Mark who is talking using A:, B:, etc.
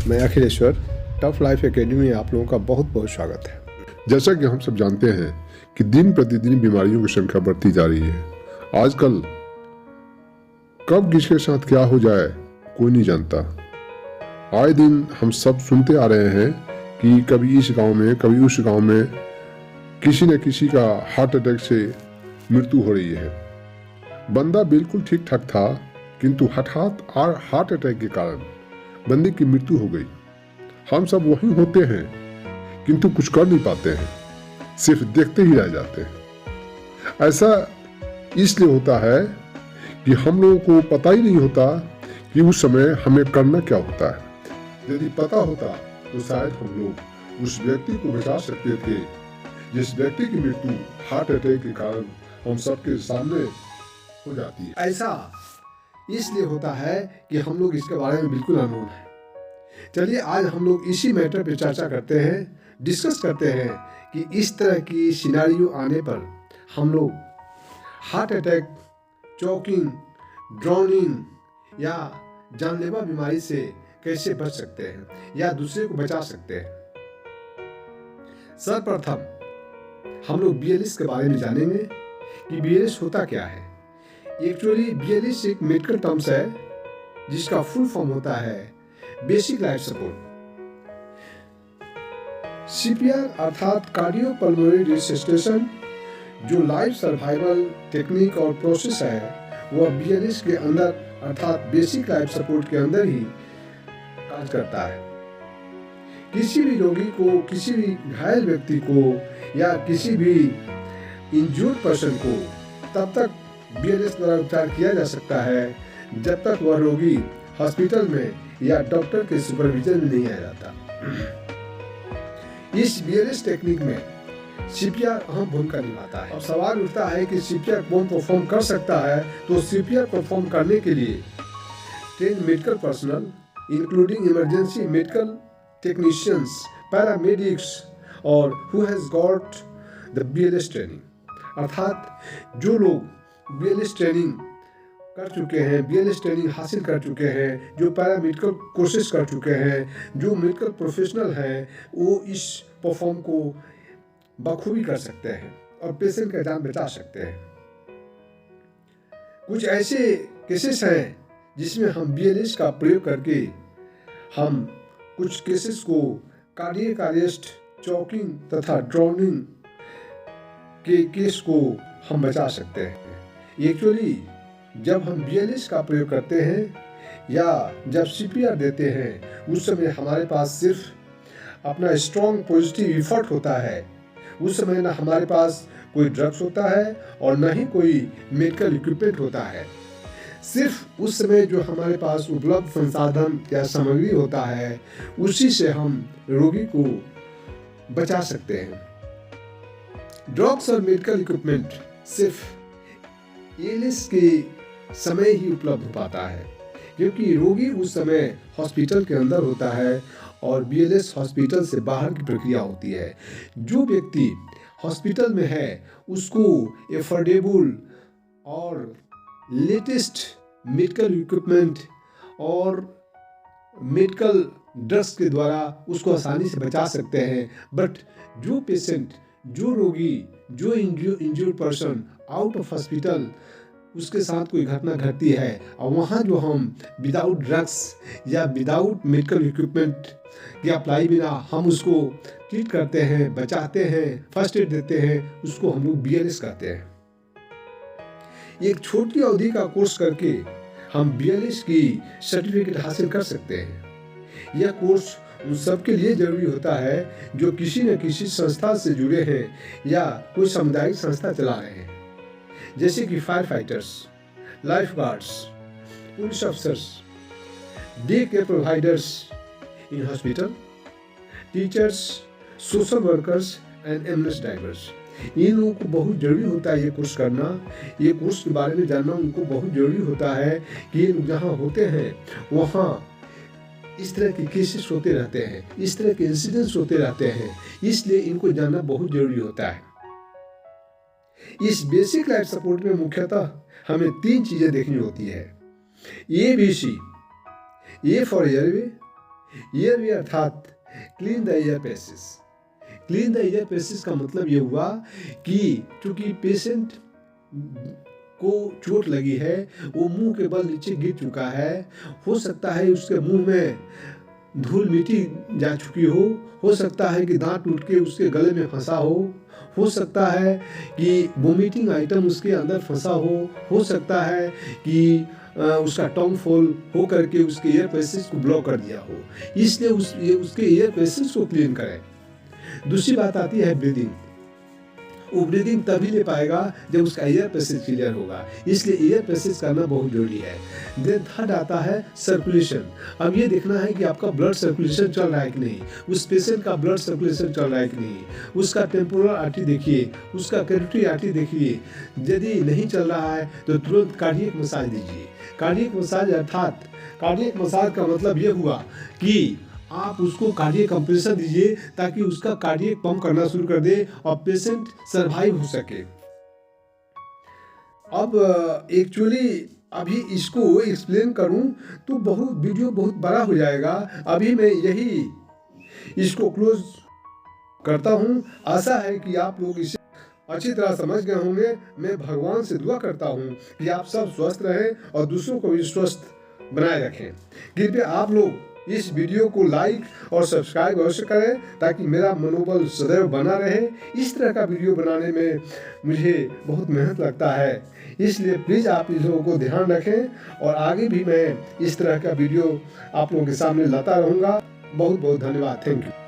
A: मैं Akhileshwar, tough life academy में आप लोगों का बहुत बहुत स्वागत है।
B: जैसा कि हम सब जानते हैं कि दिन प्रतिदिन बीमारियों की संख्या बढ़ती जा रही है। आजकल कब किसके साथ क्या हो जाए कोई नहीं जानता। आए दिन हम सब सुनते आ रहे हैं कि कभी इस गांव में कभी उस गांव में किसी न किसी का हार्ट अटैक से मृत्यु हो रही है। बंदा बिल्कुल ठीक ठाक था, किंतु हठात हार्ट अटैक के कारण बंदे की मृत्यु हो गई। हम सब वहीं होते हैं किंतु कुछ कर नहीं पाते हैं, सिर्फ देखते ही रह जाते हैं। ऐसा इसलिए होता है कि हम लोगों को पता ही नहीं होता कि उस समय हमें करना क्या होता है। यदि पता होता तो शायद हम लोग उस व्यक्ति को बचा सकते थे जिस व्यक्ति की मृत्यु हार्ट अटैक के कारण हम सबके सामने हो जाती है।
A: ऐसा इसलिए होता है कि हम लोग इसके बारे में बिल्कुल अनजान हैं। चलिए आज हम लोग इसी मैटर पे चर्चा करते हैं, डिस्कस करते हैं कि इस तरह की सिनेरियो आने पर हम लोग हार्ट अटैक, चोकिंग, ड्राउनिंग या जानलेवा बीमारी से कैसे बच सकते हैं या दूसरे को बचा सकते हैं। सर्वप्रथम हम लोग BLS के बारे में जानेंगे कि BLS होता क्या है। एक्चुअली BLS एक मेडिकल टर्म्स है जिसका फुल फॉर्म होता है बेसिक लाइफ सपोर्ट। CPR अर्थात कार्डियोपल्मोनरी रिससिटेशन जो लाइफ सर्वाइवल टेक्निक और प्रोसेस है वह BLS के अंदर अर्थात बेसिक लाइफ सपोर्ट के अंदर ही कार्य करता है। किसी भी रोगी को, किसी भी घायल व्यक्ति को या किसी भी इंजर्ड पर्सन को तब तक BLS द्वारा उपचार किया जा सकता है जब तक वह रोगी हॉस्पिटल में या डॉक्टर के सुपरविजन में नहीं आ जाता। इस BLS टेक्निक में CPR अहम भूमिका निभाता है। अब सवाल उठता है कि CPR कौन परफॉर्म कर सकता है, तो CPR परफॉर्म करने के लिए train medical personnel including emergency medical technicians, paramedics और who has got the BLS training अर्थात जो लोग BLS ट्रेनिंग कर चुके हैं, BLS ट्रेनिंग हासिल कर चुके हैं, जो पैरामेडिकल कोर्सेज कर चुके हैं, जो मेडिकल प्रोफेशनल हैं, वो इस परफॉर्म को बखूबी कर सकते हैं और पेशेंट का जान बचा सकते हैं। कुछ ऐसे केसेस हैं जिसमें हम BLS का प्रयोग करके हम कुछ केसेस को कार्डियक अरेस्ट, चोकिंग तथा ड्राउनिंग के केस को हम बचा सकते हैं। एक्चुअली जब हम BLS का प्रयोग करते हैं या जब CPR देते हैं उस समय हमारे पास सिर्फ अपना स्ट्रॉन्ग पॉजिटिव एफर्ट होता है। उस समय ना हमारे पास कोई ड्रग्स होता है और ना ही कोई मेडिकल इक्विपमेंट होता है। सिर्फ उस समय जो हमारे पास उपलब्ध संसाधन या सामग्री होता है उसी से हम रोगी को बचा सकते हैं। ड्रग्स और मेडिकल इक्विपमेंट सिर्फ BLS के समय ही उपलब्ध हो पाता है क्योंकि रोगी उस समय हॉस्पिटल के अंदर होता है और BLS हॉस्पिटल से बाहर की प्रक्रिया होती है। जो व्यक्ति हॉस्पिटल में है उसको एफोर्डेबल और लेटेस्ट मेडिकल इक्विपमेंट और मेडिकल ड्रग्स के द्वारा उसको आसानी से बचा सकते हैं। बट जो पेशेंट, जो रोगी, जो injured person out of hospital उसके साथ कोई घटना घटती है और वहाँ जो हम विदाउट ड्रग्स या विदाउट मेडिकल इक्विपमेंट के अप्लाई बिना हम उसको ट्रीट करते हैं, बचाते हैं, फर्स्ट एड देते हैं, उसको हम लोग BLS कहते हैं। एक छोटी अवधि का कोर्स करके हम BLS की सर्टिफिकेट हासिल कर सकते हैं। यह कोर्स उन सब के लिए जरूरी होता है जो किसी न किसी संस्था से जुड़े हैं या कोई सामुदायिक संस्था चला रहे हैं, जैसे कि fire fighters, life guards, police officers, day care providers in hospital, teachers, social workers and ambulance drivers. इन लोगों को बहुत जरूरी होता है ये कोर्स करना, ये कोर्स के बारे में जानना उनको बहुत जरूरी होता है कि ये लोग जहाँ होते हैं वहाँ इस तरह के केसेस होते रहते हैं, इस तरह के इंसिडेंट्स होते रहते हैं, इसलिए इनको जानना बहुत जरूरी होता है। इस बेसिक लाइफ सपोर्ट में मुख्यतः हमें 3 चीजें देखनी होती है। ABC, A for airway, air way अर्थात clean the air passages. Clean the air passages का मतलब ये हुआ कि चूंकि पेशेंट को चोट लगी है, वो मुंह के बल नीचे गिर चुका है, हो सकता है उसके मुंह में धूल मिट्टी जा चुकी हो सकता है कि दांत टूट के उसके गले में फंसा हो सकता है कि वोमिटिंग आइटम उसके अंदर फंसा हो सकता है कि उसका टंग फोल हो करके उसके ईयर पेसेस को ब्लॉक कर दिया हो, इसलिए उसके ईयर पेसेस को क्लीन करें। दूसरी बात आती है ब्रीदिंग। वो ब्रीदिंग तभी ले पाएगा जब उसका ईयर पेसेज क्लियर होगा, इसलिए ईयर पेसेज करना बहुत जरूरी है। देन थर्ड आता है सर्कुलेशन। अब ये देखना है कि आपका ब्लड सर्कुलेशन चल रहा है कि नहीं, उस पेशेंट का ब्लड सर्कुलेशन चल रहा है कि नहीं, उसका टेम्पोरल आर्टरी देखिए, उसका कैरोटिड आर्टरी देखिए। यदि नहीं चल रहा है तो तुरंत कार्डियक मसाज दीजिए। कार्डियक मसाज अर्थात कार्डियक मसाज का मतलब ये हुआ कि आप उसको कार्डियक कंप्रेशर दीजिए ताकि उसका कार्डियक पंप करना शुरू कर दे और पेशेंट सरवाइव हो सके। अब एक्चुअली अभी इसको एक्सप्लेन करूं तो वीडियो बहुत बड़ा हो जाएगा। अभी मैं यही इसको क्लोज करता हूं। आशा है कि आप लोग इसे अच्छी तरह समझ गए होंगे। मैं भगवान से दुआ करता हूं कि आप सब स्वस्थ रहें और दूसरों को भी स्वस्थ बनाए रखें। कृपया आप लोग इस वीडियो को लाइक और सब्सक्राइब अवश्य करें ताकि मेरा मनोबल सदैव बना रहे। इस तरह का वीडियो बनाने में मुझे बहुत मेहनत लगता है, इसलिए प्लीज़ आप इस लोगों को ध्यान रखें और आगे भी मैं इस तरह का वीडियो आप लोगों के सामने लाता रहूँगा। बहुत बहुत धन्यवाद। Thank you.